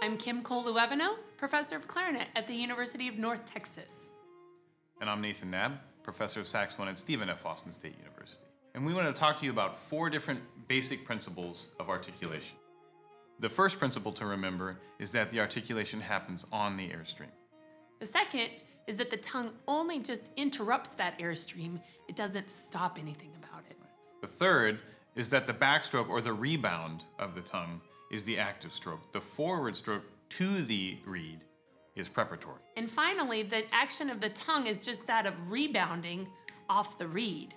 I'm Kim Cole-Lueveno, professor of clarinet at the University of North Texas. And I'm Nathan Knabb, professor of saxophone at Stephen F. Austin State University. And we want to talk to you about 4 different basic principles of articulation. The first principle to remember is that the articulation happens on the airstream. The second is that the tongue only just interrupts that airstream. It doesn't stop anything about it. The third is that the backstroke or the rebound of the tongue is the active stroke. The forward stroke to the reed is preparatory. And finally, the action of the tongue is just that of rebounding off the reed,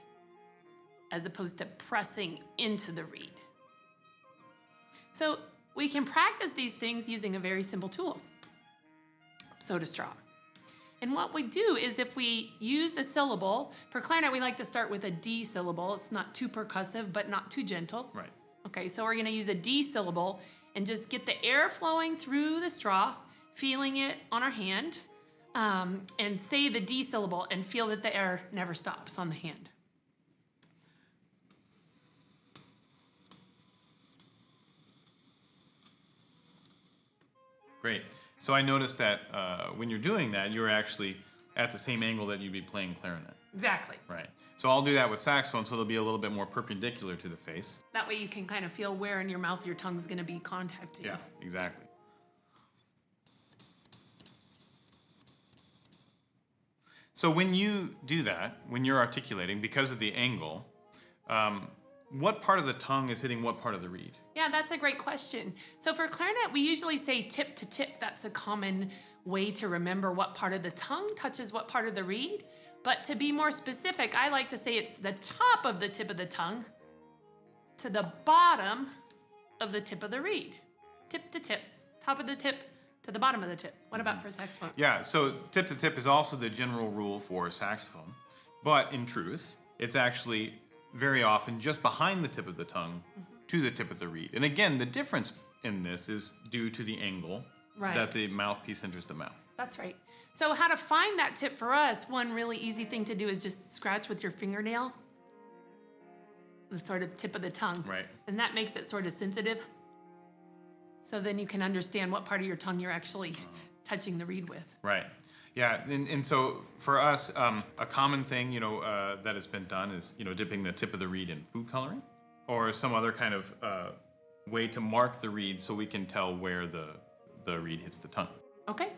as opposed to pressing into the reed. So we can practice these things using a very simple tool, soda straw. And what we do is if we use a syllable, for clarinet we like to start with a D syllable. It's not too percussive, but not too gentle. Right. Okay, so we're gonna use a D syllable and just get the air flowing through the straw, feeling it on our hand, and say the D syllable and feel that the air never stops on the hand. Great. So I noticed that when you're doing that, you're actually at the same angle that you'd be playing clarinet. Exactly. Right. So I'll do that with saxophone, so they'll be a little bit more perpendicular to the face. That way you can kind of feel where in your mouth your tongue's gonna be contacting. Yeah, exactly. So when you do that, when you're articulating, because of the angle, what part of the tongue is hitting what part of the reed? Yeah, that's a great question. So for clarinet, we usually say tip to tip. That's a common way to remember what part of the tongue touches what part of the reed. But to be more specific, I like to say it's the top of the tip of the tongue to the bottom of the tip of the reed. Tip to tip, top of the tip to the bottom of the tip. What about for saxophone? Yeah, so tip to tip is also the general rule for saxophone. But in truth, it's actually very often just behind the tip of the tongue to the tip of the reed. And again, the difference in this is due to the angle that the mouthpiece enters the mouth. That's right. So how to find that tip for us, one really easy thing to do is just scratch with your fingernail, the sort of tip of the tongue. Right. And that makes it sort of sensitive. So then you can understand what part of your tongue you're actually touching the reed with. Right. Yeah, and so for us, a common thing, that has been done is, dipping the tip of the reed in food coloring or some other kind of way to mark the reed so we can tell where the reed hits the tongue. Okay.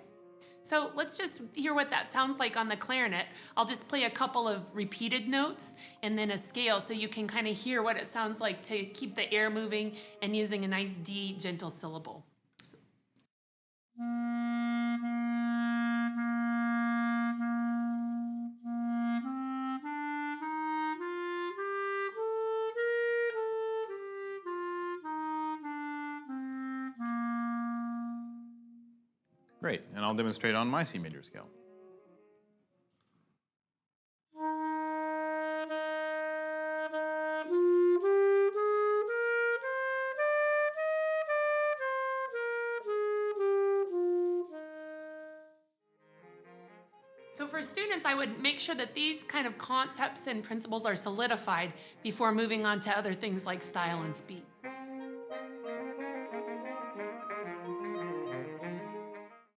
So let's just hear what that sounds like on the clarinet. I'll just play a couple of repeated notes and then a scale so you can kind of hear what it sounds like to keep the air moving and using a nice D gentle syllable. Great, and I'll demonstrate on my C major scale. So for students, I would make sure that these kind of concepts and principles are solidified before moving on to other things like style and speed.